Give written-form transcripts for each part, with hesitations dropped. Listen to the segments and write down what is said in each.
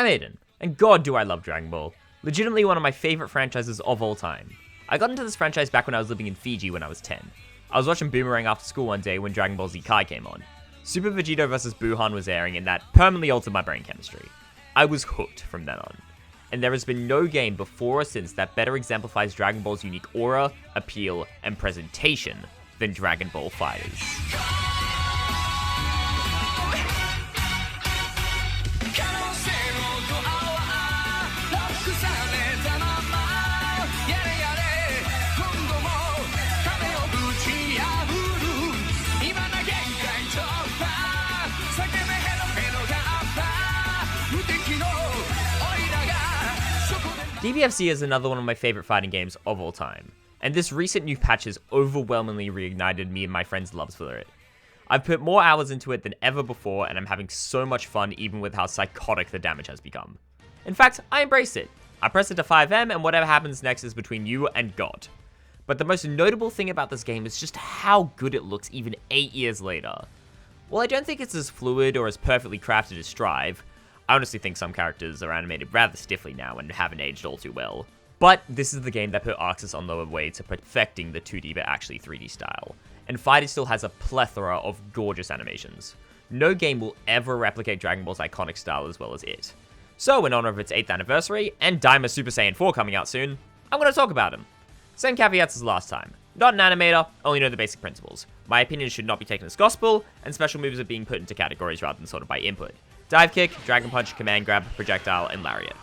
I'm Aiden, and god do I love Dragon Ball. Legitimately one of my favorite franchises of all time. I got into this franchise back when I was living in Fiji when I was 10. I was watching Boomerang after school one day when Dragon Ball Z Kai came on. Super Vegito vs Buhan was airing and that permanently altered my brain chemistry. I was hooked from then on. And there has been no game before or since that better exemplifies Dragon Ball's unique aura, appeal, and presentation than Dragon Ball FighterZ. DBFZ is another one of my favorite fighting games of all time, and this recent new patch has overwhelmingly reignited me and my friends' loves for it. I've put more hours into it than ever before, and I'm having so much fun even with how psychotic the damage has become. In fact, I embrace it. I press it to 5M, and whatever happens next is between you and God. But the most notable thing about this game is just how good it looks even 8 years later. While I don't think it's as fluid or as perfectly crafted as Strive, I honestly think some characters are animated rather stiffly now and haven't aged all too well. But this is the game that put Arxis on the way to perfecting the 2D but actually 3D style, and FighterZ still has a plethora of gorgeous animations. No game will ever replicate Dragon Ball's iconic style as well as it. So in honor of its 8th anniversary, and Daima Super Saiyan 4 coming out soon, I'm going to talk about him. Same caveats as last time. Not an animator, only know the basic principles. My opinions should not be taken as gospel, and special moves are being put into categories rather than sorted by input. Dive Kick, Dragon Punch, Command Grab, Projectile, and Lariat.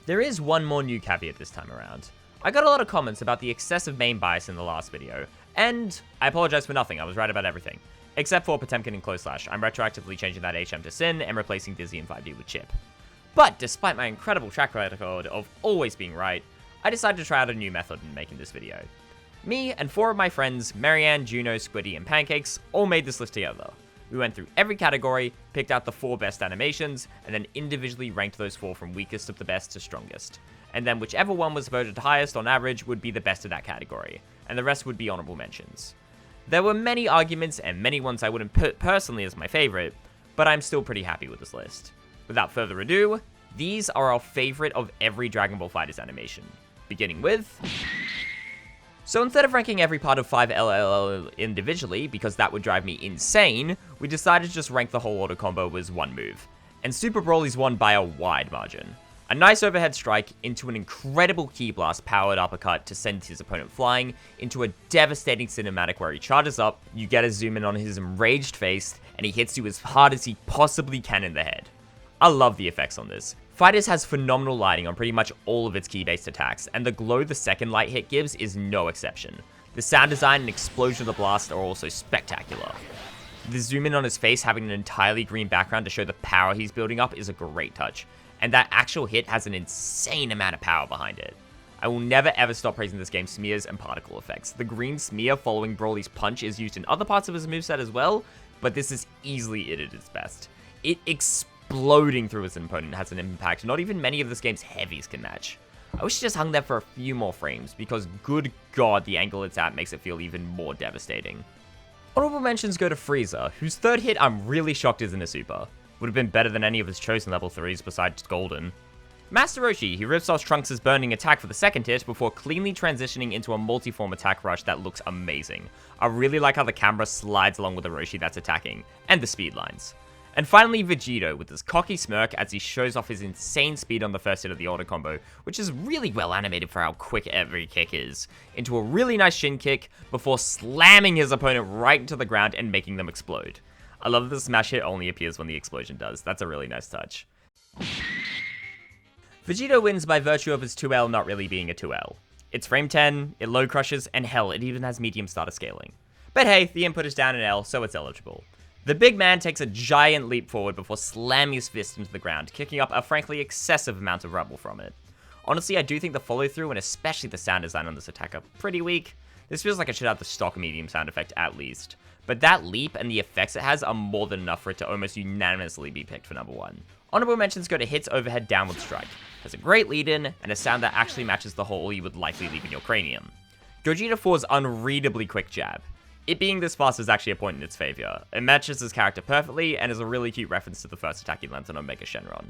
There is one more new caveat this time around. I got a lot of comments about the excessive main bias in the last video, and I apologize for nothing, I was right about everything. Except for Potemkin and Close Slash, I'm retroactively changing that HM to Sin and replacing Dizzy and 5D with Chip. But despite my incredible track record of always being right, I decided to try out a new method in making this video. Me and 4 of my friends, Marianne, Juno, Squiddy, and Pancakes, all made this list together. We went through every category, picked out the 4 best animations, and then individually ranked those 4 from weakest of the best to strongest. And then whichever one was voted highest on average would be the best of that category, and the rest would be honorable mentions. There were many arguments and many ones I wouldn't put personally as my favorite, but I'm still pretty happy with this list. Without further ado, these are our favorite of every Dragon Ball FighterZ animation, beginning with... So instead of ranking every part of 5LLL individually, because that would drive me insane, we decided to just rank the whole auto combo as one move. And Super Broly's won by a wide margin. A nice overhead strike into an incredible Ki Blast powered uppercut to send his opponent flying, into a devastating cinematic where he charges up, you get a zoom in on his enraged face, and he hits you as hard as he possibly can in the head. I love the effects on this. FighterZ has phenomenal lighting on pretty much all of its key-based attacks, and the glow the second light hit gives is no exception. The sound design and explosion of the blast are also spectacular. The zoom in on his face having an entirely green background to show the power he's building up is a great touch, and that actual hit has an insane amount of power behind it. I will never ever stop praising this game's smears and particle effects. The green smear following Broly's punch is used in other parts of his moveset as well, but this is easily it at its best. It exploding through his opponent has an impact not even many of this game's heavies can match. I wish it just hung there for a few more frames, because good god the angle it's at makes it feel even more devastating. Honorable mentions go to Frieza, whose third hit I'm really shocked isn't a super. Would have been better than any of his chosen level 3s besides Golden. Master Roshi, he rips off Trunks' burning attack for the second hit before cleanly transitioning into a multi-form attack rush that looks amazing. I really like how the camera slides along with the Roshi that's attacking, and the speed lines. And finally, Vegito, with his cocky smirk as he shows off his insane speed on the first hit of the auto combo, which is really well animated for how quick every kick is, into a really nice shin kick before slamming his opponent right into the ground and making them explode. I love that the smash hit only appears when the explosion does. That's a really nice touch. Vegito wins by virtue of his 2L not really being a 2L. It's frame 10, it low crushes, and hell, it even has medium starter scaling. But hey, the input is down in L, so it's eligible. The big man takes a giant leap forward before slamming his fist into the ground, kicking up a frankly excessive amount of rubble from it. Honestly, I do think the follow-through and especially the sound design on this attack are pretty weak. This feels like it should have the stock medium sound effect at least. But that leap and the effects it has are more than enough for it to almost unanimously be picked for number 1. Honorable mentions go to Hit's overhead downward strike. Has a great lead-in and a sound that actually matches the hole you would likely leave in your cranium. Gogeta 4's unreadably quick jab. It being this fast is actually a point in its favor. It matches his character perfectly, and is a really cute reference to the first attack he lands on Omega Shenron.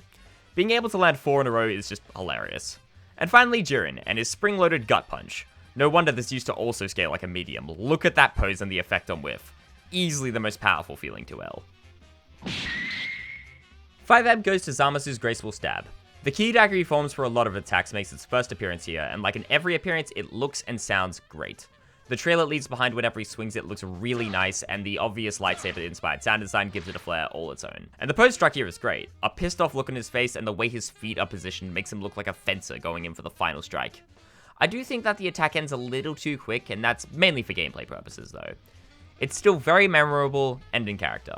Being able to land 4 in a row is just hilarious. And finally Jiren, and his spring-loaded gut punch. No wonder this used to also scale like a medium. Look at that pose and the effect on whiff. Easily the most powerful feeling to L. 5M goes to Zamasu's graceful stab. The ki dagger he forms for a lot of attacks makes its first appearance here, and like in every appearance, it looks and sounds great. The trail it leaves behind whenever he swings it looks really nice, and the obvious lightsaber-inspired sound design gives it a flair all its own. And the pose struck here is great. A pissed off look on his face and the way his feet are positioned makes him look like a fencer going in for the final strike. I do think that the attack ends a little too quick, and that's mainly for gameplay purposes though. It's still very memorable and in character.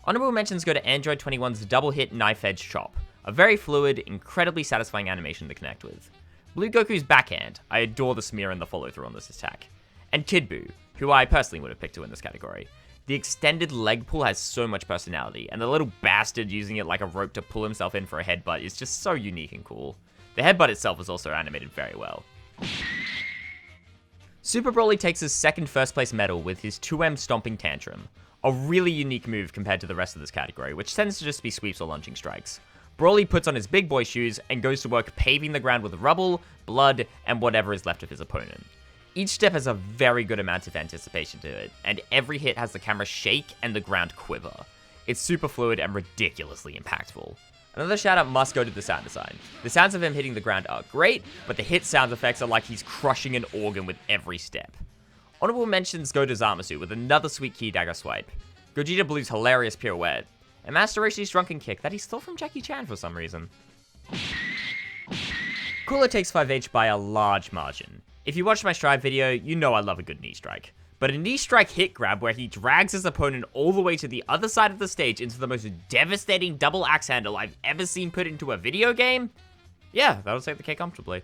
Honorable mentions go to Android 21's double hit knife edge chop. A very fluid, incredibly satisfying animation to connect with. Blue Goku's backhand, I adore the smear and the follow through on this attack. And Kid Buu, who I personally would have picked to win this category. The extended leg pull has so much personality, and the little bastard using it like a rope to pull himself in for a headbutt is just so unique and cool. The headbutt itself is also animated very well. Super Broly takes his second first place medal with his 2M stomping tantrum. A really unique move compared to the rest of this category, which tends to just be sweeps or launching strikes. Broly puts on his big boy shoes and goes to work paving the ground with rubble, blood, and whatever is left of his opponent. Each step has a very good amount of anticipation to it, and every hit has the camera shake and the ground quiver. It's super fluid and ridiculously impactful. Another shout out must go to the sound design. The sounds of him hitting the ground are great, but the hit sound effects are like he's crushing an organ with every step. Honorable mentions go to Zamasu with another sweet ki dagger swipe, Gogeta Blue's hilarious pirouette, and Master Roshi's drunken kick that he stole from Jackie Chan for some reason. Cooler takes 5H by a large margin. If you watched my Strive video, you know I love a good knee strike. But a knee strike hit grab where he drags his opponent all the way to the other side of the stage into the most devastating double axe handle I've ever seen put into a video game? Yeah, that'll take the cake comfortably.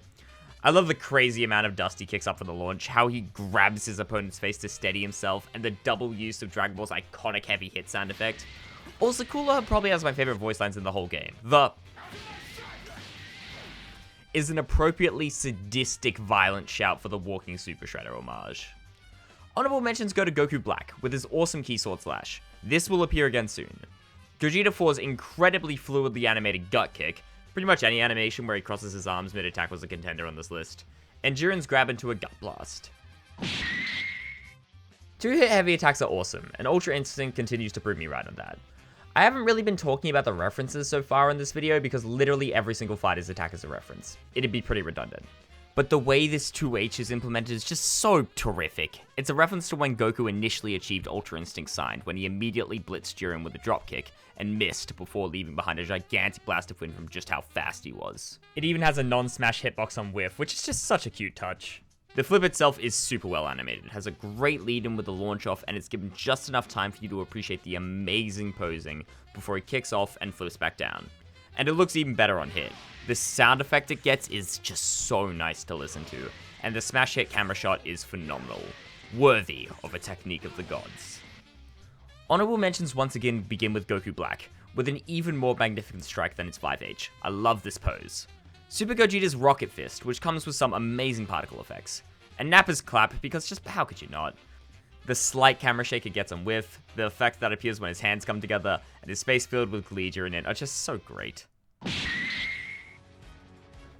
I love the crazy amount of dust he kicks up for the launch, how he grabs his opponent's face to steady himself, and the double use of Dragon Ball's iconic heavy hit sound effect. Also, Cooler probably has my favorite voice lines in the whole game. The is an appropriately sadistic, violent shout for the Walking Super Shredder homage. Honorable mentions go to Goku Black, with his awesome Ki Sword Slash. This will appear again soon. Gogeta 4's incredibly fluidly animated gut kick, pretty much any animation where he crosses his arms mid-attack was a contender on this list, and Jiren's grab into a gut blast. 2-hit heavy attacks are awesome, and Ultra Instinct continues to prove me right on that. I haven't really been talking about the references so far in this video because literally every single fighter's attack is a reference. It'd be pretty redundant. But the way this 2H is implemented is just so terrific. It's a reference to when Goku initially achieved Ultra Instinct signed, when he immediately blitzed Jiren with a dropkick and missed before leaving behind a gigantic blast of wind from just how fast he was. It even has a non-smash hitbox on whiff, which is just such a cute touch. The flip itself is super well animated, it has a great lead in with the launch off, and it's given just enough time for you to appreciate the amazing posing before he kicks off and flips back down. And it looks even better on hit. The sound effect it gets is just so nice to listen to, and the smash hit camera shot is phenomenal, worthy of a technique of the gods. Honorable mentions once again begin with Goku Black, with an even more magnificent strike than its 5H. I love this pose. Super Gogeta's Rocket Fist, which comes with some amazing particle effects, and Nappa's Clap, because just how could you not? The slight camera shake it gets on whiff, the effect that appears when his hands come together, and his face filled with glee during it are just so great.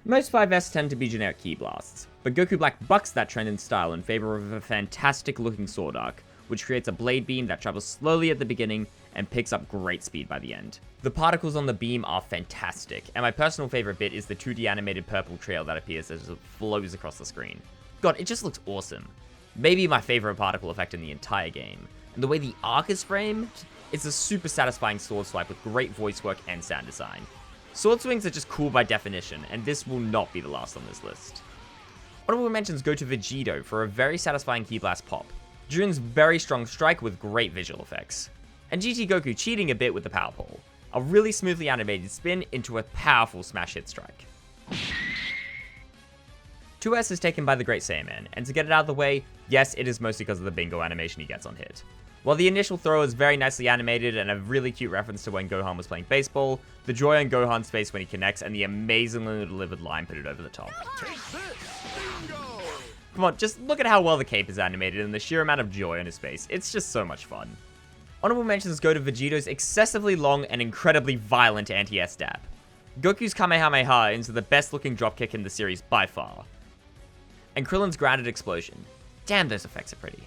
Most 5S tend to be generic ki blasts, but Goku Black bucks that trend in style in favor of a fantastic looking sword arc, which creates a blade beam that travels slowly at the beginning and picks up great speed by the end. The particles on the beam are fantastic, and my personal favorite bit is the 2D animated purple trail that appears as it flows across the screen. God, it just looks awesome. Maybe my favorite particle effect in the entire game, and the way the arc is framed, it's a super satisfying sword swipe with great voice work and sound design. Sword swings are just cool by definition, and this will not be the last on this list. Honorable mentions go to Vegito for a very satisfying ki blast pop, Jiren's very strong strike with great visual effects, and GT Goku cheating a bit with the power pole, a really smoothly animated spin into a powerful smash hit strike. 2S is taken by the Great Saiyaman, and to get it out of the way, yes, it is mostly because of the bingo animation he gets on hit. While the initial throw is very nicely animated and a really cute reference to when Gohan was playing baseball, the joy on Gohan's face when he connects and the amazingly delivered line put it over the top. Come on, just look at how well the cape is animated and the sheer amount of joy on his face. It's just so much fun. Honorable mentions go to Vegito's excessively long and incredibly violent anti-S dab. Goku's Kamehameha into the best looking dropkick in the series by far. And Krillin's grounded explosion. Damn, those effects are pretty.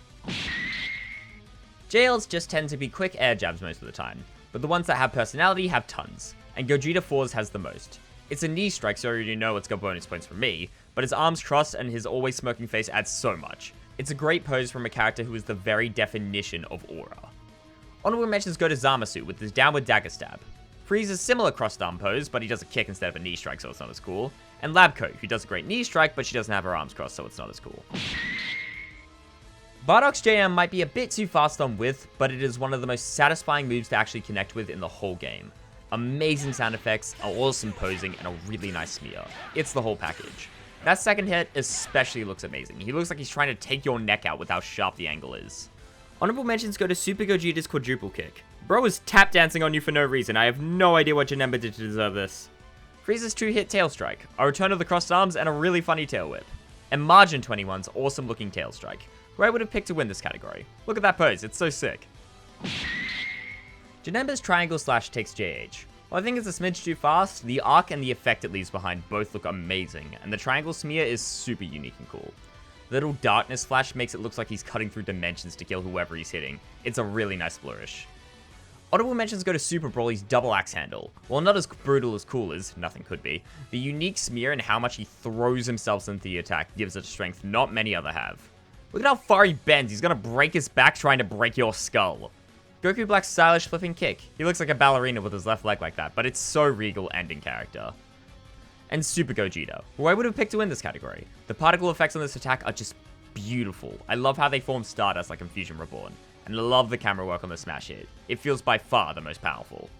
JLs just tend to be quick air jabs most of the time, but the ones that have personality have tons, and Gogeta 4's has the most. It's a knee strike, so you already know it's got bonus points from me, but his arms crossed and his always smirking face adds so much. It's a great pose from a character who is the very definition of aura. Honorable mentions go to Zamasu with his downward dagger stab. Frieza's similar crossed arm pose, but he does a kick instead of a knee strike, so it's not as cool. And Labko, who does a great knee strike, but she doesn't have her arms crossed, so it's not as cool. Bardock's JM might be a bit too fast on width, but it is one of the most satisfying moves to actually connect with in the whole game. Amazing sound effects, awesome posing, and a really nice smear. It's the whole package. That second hit especially looks amazing. He looks like he's trying to take your neck out with how sharp the angle is. Honorable mentions go to Super Gogeta's quadruple kick. Bro is tap dancing on you for no reason. I have no idea what Janemba did to deserve this. Frieza's 2-hit tail strike, a return of the crossed arms, and a really funny tail whip. And Margin 21's awesome looking tail strike, who I would have picked to win this category. Look at that pose, it's so sick. Janemba's triangle slash takes JH. While I think it's a smidge too fast, the arc and the effect it leaves behind both look amazing, and the triangle smear is super unique and cool. The little darkness flash makes it look like he's cutting through dimensions to kill whoever he's hitting. It's a really nice flourish. Honorable mentions go to Super Broly's double axe handle. While not as brutal as cool as, nothing could be, the unique smear and how much he throws himself into the attack gives it a strength not many other have. Look at how far he bends, he's gonna break his back trying to break your skull. Goku Black's stylish flipping kick. He looks like a ballerina with his left leg like that, but it's so regal and in character. And Super Gogeta, who I would have picked to win this category. The particle effects on this attack are just beautiful. I love how they form Stardust like in Fusion Reborn, and I love the camera work on the smash hit. It feels by far the most powerful.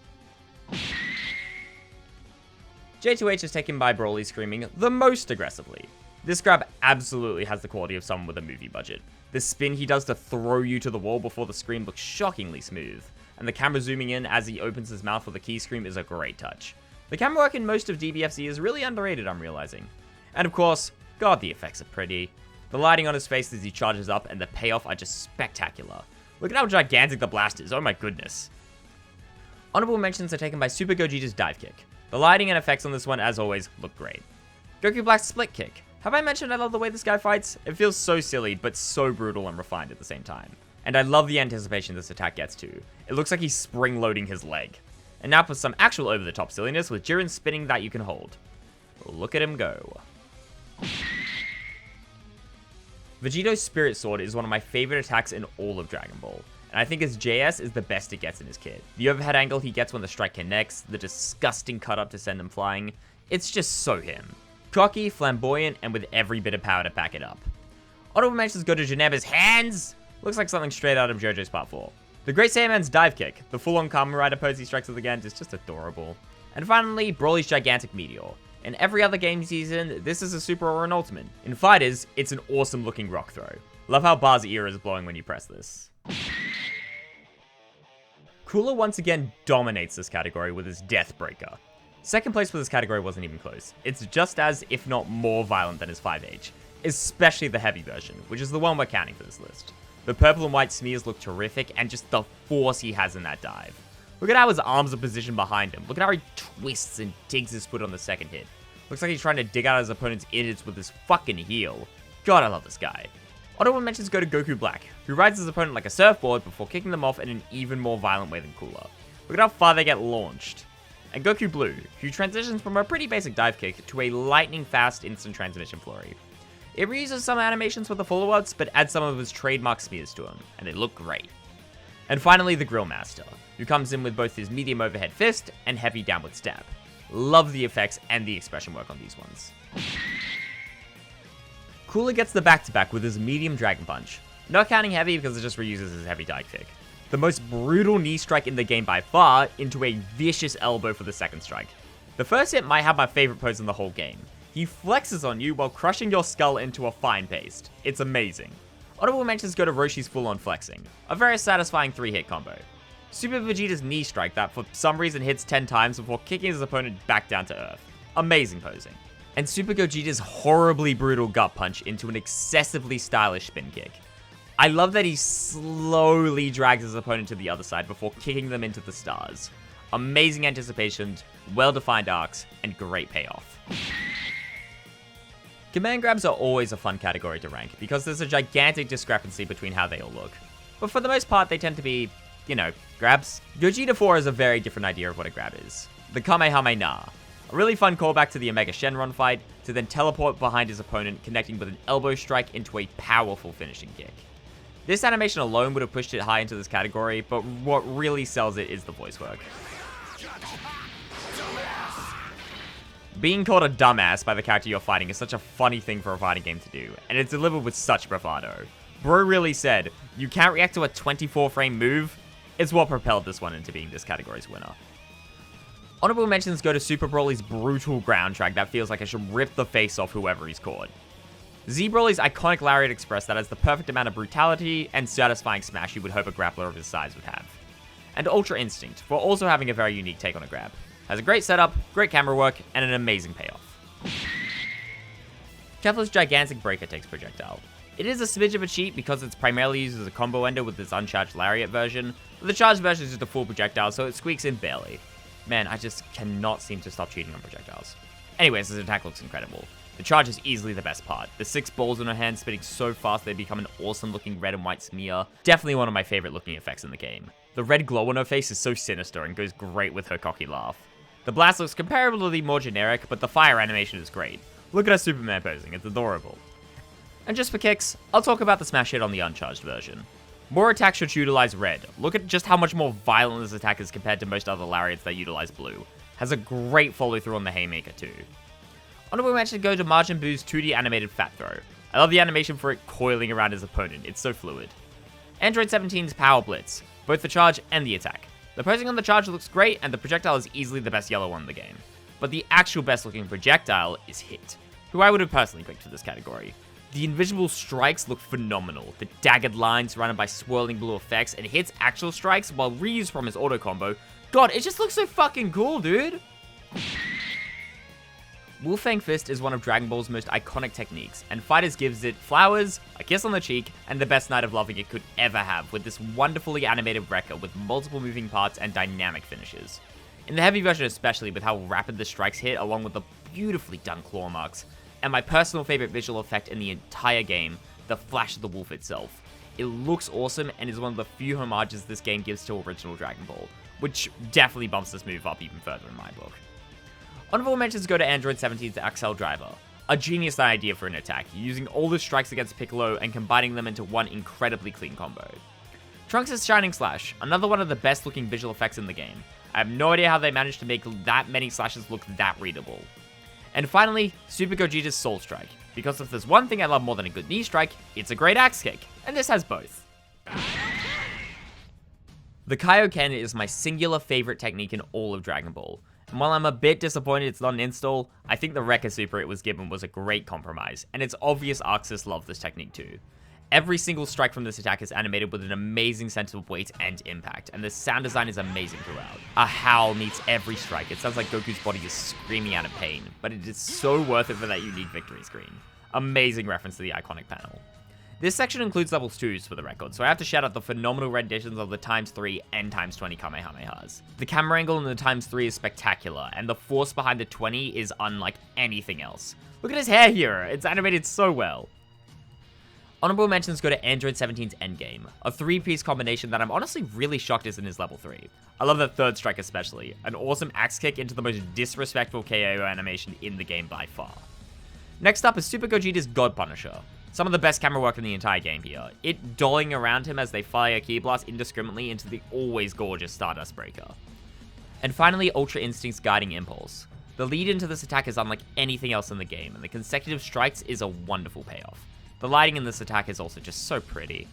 J2H is taken by Broly screaming the most aggressively. This grab absolutely has the quality of someone with a movie budget. The spin he does to throw you to the wall before the scream looks shockingly smooth, and the camera zooming in as he opens his mouth with a key scream is a great touch. The camera work in most of DBFZ is really underrated, I'm realizing. And of course, god, the effects are pretty. The lighting on his face as he charges up and the payoff are just spectacular. Look at how gigantic the blast is, oh my goodness. Honorable mentions are taken by Super Gogeta's dive kick. The lighting and effects on this one, as always, look great. Goku Black's split kick. Have I mentioned I love the way this guy fights? It feels so silly, but so brutal and refined at the same time. And I love the anticipation this attack gets to. It looks like he's spring-loading his leg. And now for some actual over-the-top silliness with Jiren spinning that you can hold. Look at him go. Vegeto's Spirit Sword is one of my favorite attacks in all of Dragon Ball, and I think his JS is the best it gets in his kit. The overhead angle he gets when the strike connects, the disgusting cut-up to send him flying, it's just so him. Cocky, flamboyant, and with every bit of power to back it up. Honorable mentions go to Janemba's hands! Looks like something straight out of JoJo's Part 4. The Great Saiyaman's dive kick, the full-on Kamen Rider pose he strikes with again, is just adorable. And finally, Broly's gigantic meteor. In every other game season, this is a super or an ultimate. In FighterZ, it's an awesome looking rock throw. Love how Bar's ear is blowing when you press this. Cooler once again dominates this category with his Deathbreaker. Second place for this category wasn't even close. It's just as, if not more violent than his 5H. Especially the heavy version, which is the one we're counting for this list. The purple and white smears look terrific, and just the force he has in that dive. Look at how his arms are positioned behind him. Look at how he twists and digs his foot on the second hit. Looks like he's trying to dig out his opponent's innards with his fucking heel. God, I love this guy. Honorable mentions go to Goku Black, who rides his opponent like a surfboard before kicking them off in an even more violent way than Cooler. Look at how far they get launched. And Goku Blue, who transitions from a pretty basic dive kick to a lightning-fast instant transmission flurry. It reuses some animations with the follow-ups, but adds some of his trademark smears to them, and they look great. And finally, the Grill Master, who comes in with both his medium overhead fist and heavy downward stab. Love the effects and the expression work on these ones. Cooler gets the back-to-back with his medium Dragon Punch, not counting heavy because it just reuses his heavy dive kick. The most brutal knee strike in the game by far, into a vicious elbow for the second strike. The first hit might have my favorite pose in the whole game. He flexes on you while crushing your skull into a fine paste. It's amazing. Honorable mentions go to Roshi's full-on flexing, a very satisfying 3-hit combo. Super Vegeta's knee strike that for some reason hits 10 times before kicking his opponent back down to earth. Amazing posing. And Super Gogeta's horribly brutal gut punch into an excessively stylish spin kick. I love that he slowly drags his opponent to the other side before kicking them into the stars. amazing anticipation, well-defined arcs, and great payoff. Command grabs are always a fun category to rank, because there's a gigantic discrepancy between how they all look. But for the most part, they tend to be, grabs. Gogeta 4 is a very different idea of what a grab is. The Kamehameha. A really fun callback to the Omega Shenron fight, to then teleport behind his opponent, connecting with an elbow strike into a powerful finishing kick. This animation alone would have pushed it high into this category, but what really sells it is the voice work. Being called a dumbass by the character you're fighting is such a funny thing for a fighting game to do, and it's delivered with such bravado. Bro really said, "You can't react to a 24-frame move," is what propelled this one into being this category's winner. Honorable mentions go to Super Broly's brutal ground track that feels like it should rip the face off whoever he's caught. Z Broly's iconic Lariat Express that has the perfect amount of brutality and satisfying smash you would hope a grappler of his size would have. And Ultra Instinct, for also having a very unique take on a grab. Has a great setup, great camera work, and an amazing payoff. Kefla's Gigantic Breaker takes Projectile. It is a smidge of a cheat because it's primarily used as a combo ender with this uncharged Lariat version, but the charged version is just a full projectile, so it squeaks in barely. Man, I just cannot seem to stop cheating on projectiles. Anyways, this attack looks incredible. The charge is easily the best part. The 6 balls in her hand spinning so fast they become an awesome looking red and white smear. Definitely one of my favorite looking effects in the game. The red glow on her face is so sinister and goes great with her cocky laugh. The blast looks comparably more generic, but the fire animation is great. Look at her Superman posing, it's adorable. And just for kicks, I'll talk about the smash hit on the uncharged version. More attacks should utilize red. Look at just how much more violent this attack is compared to most other Lariats that utilize blue. Has a great follow through on the Haymaker too. Honorable mention go to Majin Buu's 2D animated Fat Throw. I love the animation for it coiling around his opponent, it's so fluid. Android 17's Power Blitz, both the charge and the attack. The posing on the charge looks great, and the projectile is easily the best yellow one in the game. But the actual best looking projectile is Hit, who I would have personally picked for this category. The invisible strikes look phenomenal, the daggered lines surrounded by swirling blue effects, and Hit's actual strikes while reused from his auto combo. God, it just looks so fucking cool, dude! Wolfang Fist is one of Dragon Ball's most iconic techniques, and FighterZ gives it flowers, a kiss on the cheek, and the best night of loving it could ever have with this wonderfully animated wrecker with multiple moving parts and dynamic finishes. In the heavy version especially, with how rapid the strikes hit along with the beautifully done claw marks, and my personal favorite visual effect in the entire game, the flash of the wolf itself. It looks awesome and is one of the few homages this game gives to original Dragon Ball, which definitely bumps this move up even further in my book. Honorable mentions go to Android 17's Axel Driver, a genius idea for an attack, using all the strikes against Piccolo and combining them into one incredibly clean combo. Trunks' Shining Slash, another one of the best looking visual effects in the game. I have no idea how they managed to make that many slashes look that readable. And finally, Super Gogeta's Soul Strike, because if there's one thing I love more than a good knee strike, it's a great axe kick, and this has both. The Kaioken is my singular favorite technique in all of Dragon Ball, and while I'm a bit disappointed it's not an install, I think the Rekka Super it was given was a great compromise, and it's obvious Arxis love this technique too. Every single strike from this attack is animated with an amazing sense of weight and impact, and the sound design is amazing throughout. A howl meets every strike. It sounds like Goku's body is screaming out of pain, but it is so worth it for that unique victory screen. Amazing reference to the iconic panel. This section includes levels 2s for the record, so I have to shout out the phenomenal renditions of the ×3 and ×20 Kamehamehas. The camera angle in the ×3 is spectacular, and the force behind the 20 is unlike anything else. Look at his hair here, it's animated so well. Honorable mentions go to Android 17's Endgame, a 3-piece combination that I'm honestly really shocked isn't his level 3. I love that third strike especially, an awesome axe kick into the most disrespectful KO animation in the game by far. Next up is Super Gogeta's God Punisher. Some of the best camera work in the entire game here, it dolling around him as they fire Ki Blast indiscriminately into the always gorgeous Stardust Breaker. And finally, Ultra Instinct's Guiding Impulse. The lead into this attack is unlike anything else in the game, and the consecutive strikes is a wonderful payoff. The lighting in this attack is also just so pretty.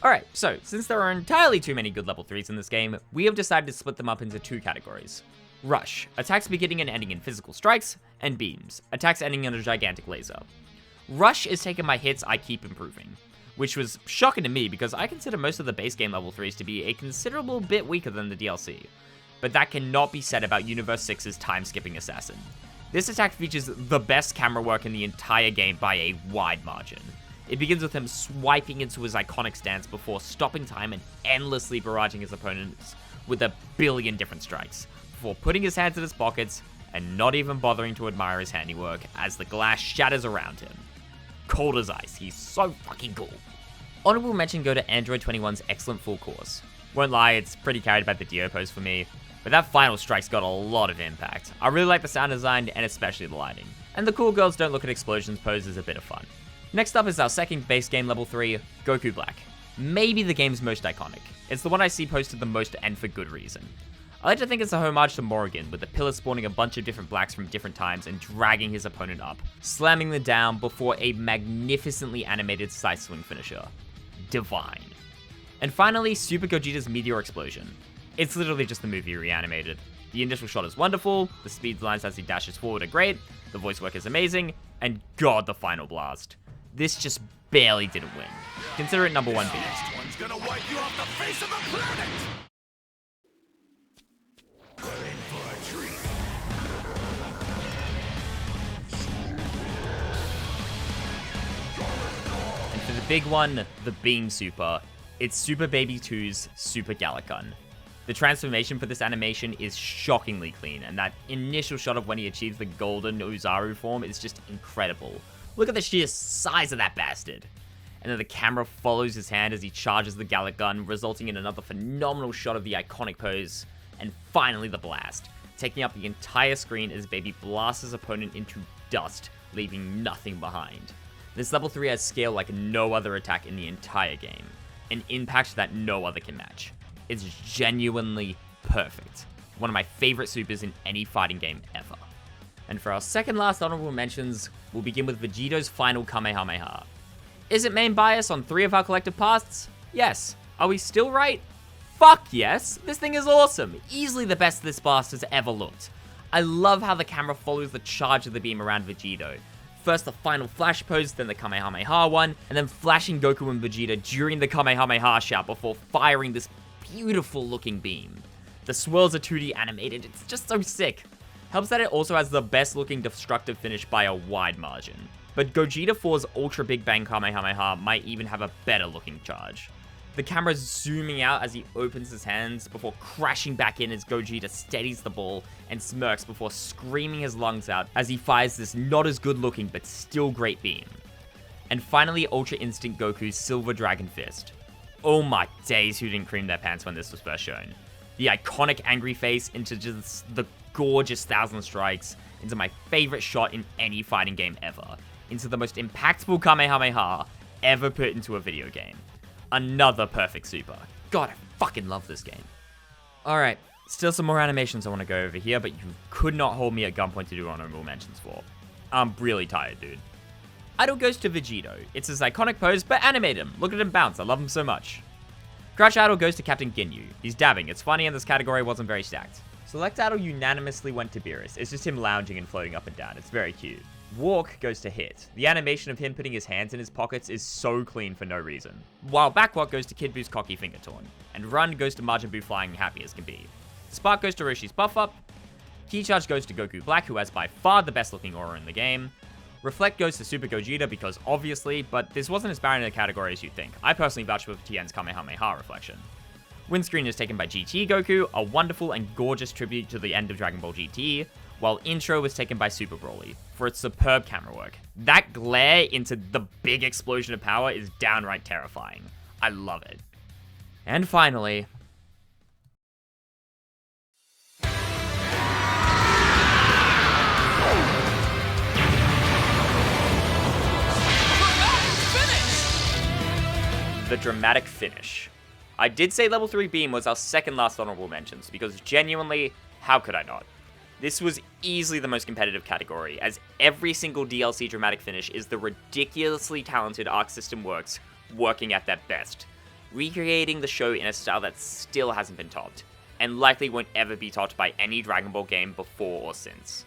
Alright, so since there are entirely too many good level 3s in this game, we have decided to split them up into 2 categories. Rush, attacks beginning and ending in physical strikes, and Beams, attacks ending in a gigantic laser. Rush is taken by hits I keep improving, which was shocking to me because I consider most of the base game level 3s to be a considerable bit weaker than the DLC. But that cannot be said about Universe 6's time-skipping assassin. This attack features the best camera work in the entire game by a wide margin. It begins with him swiping into his iconic stance before stopping time and endlessly barraging his opponents with a billion different strikes, before putting his hands in his pockets and not even bothering to admire his handiwork as the glass shatters around him. Cold as ice, he's so fucking cool. Honorable mention go to Android 21's excellent full course. Won't lie, it's pretty carried by the Dio pose for me, but that final strike's got a lot of impact. I really like the sound design and especially the lighting. And the cool girls don't look at explosions pose is a bit of fun. Next up is our second base game level 3, Goku Black. Maybe the game's most iconic. It's the one I see posted the most and for good reason. I like to think it's a homage to Morrigan, with the pillar spawning a bunch of different blacks from different times and dragging his opponent up, slamming them down before a magnificently animated side swing finisher. Divine. And finally, Super Gogeta's Meteor Explosion. It's literally just the movie reanimated. The initial shot is wonderful, the speed lines as he dashes forward are great, the voice work is amazing, and god, the final blast. This just barely didn't win. Consider it number 1 beast. One's gonna wipe you off the face of the planet! We're in for a treat. And for the big one, the Beam Super, it's Super Baby 2's Super Galacon. The transformation for this animation is shockingly clean, and that initial shot of when he achieves the golden Uzaru form is just incredible. Look at the sheer size of that bastard. And then the camera follows his hand as he charges the Galacon, resulting in another phenomenal shot of the iconic pose. And finally the blast, taking up the entire screen as Baby blasts his opponent into dust, leaving nothing behind. This level 3 has scale like no other attack in the entire game, an impact that no other can match. It's genuinely perfect. One of my favorite supers in any fighting game ever. And for our second last honorable mentions, we'll begin with Vegito's final Kamehameha. Is it main bias on 3 of our collective pasts? Yes. Are we still right? Fuck yes! This thing is awesome! Easily the best this blast has ever looked. I love how the camera follows the charge of the beam around Vegito. First the final flash pose, then the Kamehameha one, and then flashing Goku and Vegeta during the Kamehameha shout before firing this beautiful looking beam. The swirls are 2D animated, it's just so sick. Helps that it also has the best looking destructive finish by a wide margin. But Gogeta 4's Ultra Big Bang Kamehameha might even have a better looking charge. The camera's zooming out as he opens his hands before crashing back in as Gogeta steadies the ball and smirks before screaming his lungs out as he fires this not as good looking but still great beam. And finally Ultra Instinct Goku's Silver Dragon Fist. Oh my days, who didn't cream their pants when this was first shown. The iconic angry face into just the gorgeous Thousand Strikes, into my favorite shot in any fighting game ever, into the most impactful Kamehameha ever put into a video game. Another perfect super. God, I fucking love this game. Alright, still some more animations I want to go over here, but you could not hold me at gunpoint to do honorable mentions for. I'm really tired, dude. Idol goes to Vegito. It's his iconic pose, but animate him. Look at him bounce, I love him so much. Crouch Idol goes to Captain Ginyu. He's dabbing, it's funny and this category wasn't very stacked. Select Idol unanimously went to Beerus. It's just him lounging and floating up and down, it's very cute. Walk goes to Hit. The animation of him putting his hands in his pockets is so clean for no reason. While Backwalk goes to Kid Buu's cocky finger torn. And Run goes to Majin Buu flying happy as can be. Spark goes to Roshi's buff up. Key Charge goes to Goku Black, who has by far the best looking aura in the game. Reflect goes to Super Gogeta because obviously, but this wasn't as barren in the category as you'd think. I personally vouch for Tien's Kamehameha reflection. Windscreen is taken by GT Goku, a wonderful and gorgeous tribute to the end of Dragon Ball GT, while Intro was taken by Super Broly for its superb camera work. That glare into the big explosion of power is downright terrifying. I love it. And finally, the dramatic finish. I did say level 3 Beam was our second last honorable mentions, because genuinely, how could I not? This was easily the most competitive category, as every single DLC dramatic finish is the ridiculously talented Arc System Works working at their best, recreating the show in a style that still hasn't been topped, and likely won't ever be topped by any Dragon Ball game before or since.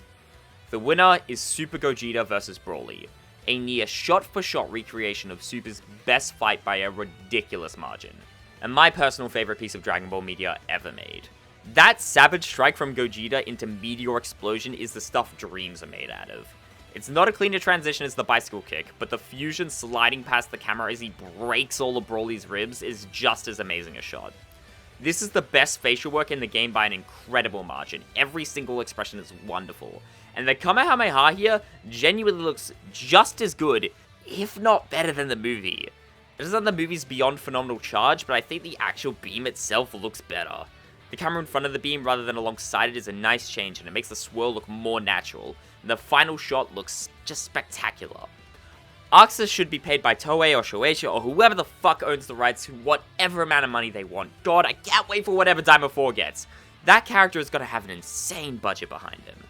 The winner is Super Gogeta vs Broly, a near shot-for-shot recreation of Super's best fight by a ridiculous margin, and my personal favorite piece of Dragon Ball media ever made. That savage strike from Gogeta into Meteor Explosion is the stuff dreams are made out of. It's not a cleaner transition as the bicycle kick, but the fusion sliding past the camera as he breaks all of Broly's ribs is just as amazing a shot. This is the best facial work in the game by an incredible margin. Every single expression is wonderful. And the Kamehameha here genuinely looks just as good, if not better than the movie. It is on the movie's beyond phenomenal charge, but I think the actual beam itself looks better. The camera in front of the beam rather than alongside it is a nice change, and it makes the swirl look more natural. And the final shot looks just spectacular. Arxis should be paid by Toei or Shueisha or whoever the fuck owns the rights to whatever amount of money they want. God, I can't wait for whatever Daima 4 gets. That character is going to have an insane budget behind him.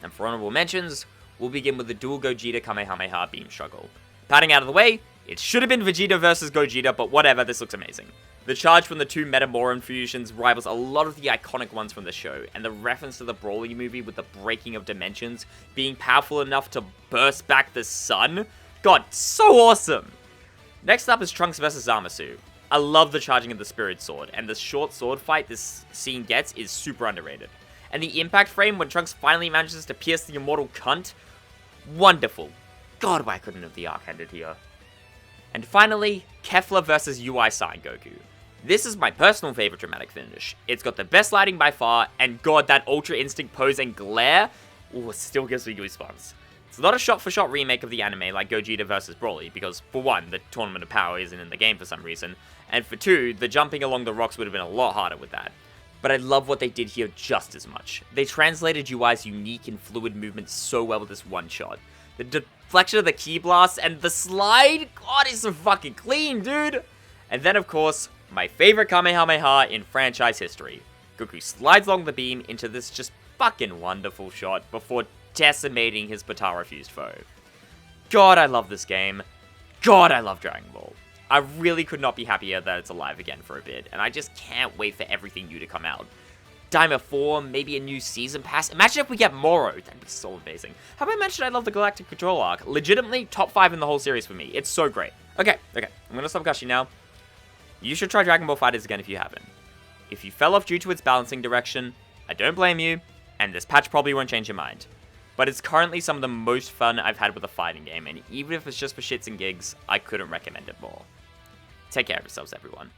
And for honorable mentions, we'll begin with the dual Gogeta Kamehameha beam struggle. Patting out of the way, it should have been Vegeta versus Gogeta, but whatever, this looks amazing. The charge from the two Metamoran fusions rivals a lot of the iconic ones from the show, and the reference to the Broly movie with the breaking of dimensions being powerful enough to burst back the sun. God, so awesome! Next up is Trunks vs Zamasu. I love the charging of the Spirit Sword, and the short sword fight this scene gets is super underrated. And the impact frame when Trunks finally manages to pierce the immortal cunt, wonderful. God, why couldn't have the arc ended here? And finally, Kefla vs UI Saiyan Goku. This is my personal favorite dramatic finish. It's got the best lighting by far, and god, that Ultra Instinct pose and glare, ooh, it still gives me goosebumps. It's not a shot-for-shot remake of the anime like Gogeta vs Broly, because for one, the Tournament of Power isn't in the game for some reason, and for two, the jumping along the rocks would have been a lot harder with that. But I love what they did here just as much. They translated UI's unique and fluid movements so well with this one shot. The deflection of the Ki Blast and the slide, god, it's so fucking clean, dude! And then, of course, my favorite Kamehameha in franchise history. Goku slides along the beam into this just fucking wonderful shot before decimating his Potara-fused foe. God, I love this game. God, I love Dragon Ball. I really could not be happier that it's alive again for a bit, and I just can't wait for everything new to come out. Daima 4, maybe a new season pass. Imagine if we get Moro. That'd be so amazing. Have I mentioned I love the Galactic Control arc? Legitimately, top 5 in the whole series for me. It's so great. Okay, I'm gonna stop gushing now. You should try Dragon Ball FighterZ again if you haven't. If you fell off due to its balancing direction, I don't blame you, and this patch probably won't change your mind. But it's currently some of the most fun I've had with a fighting game, and even if it's just for shits and gigs, I couldn't recommend it more. Take care of yourselves, everyone.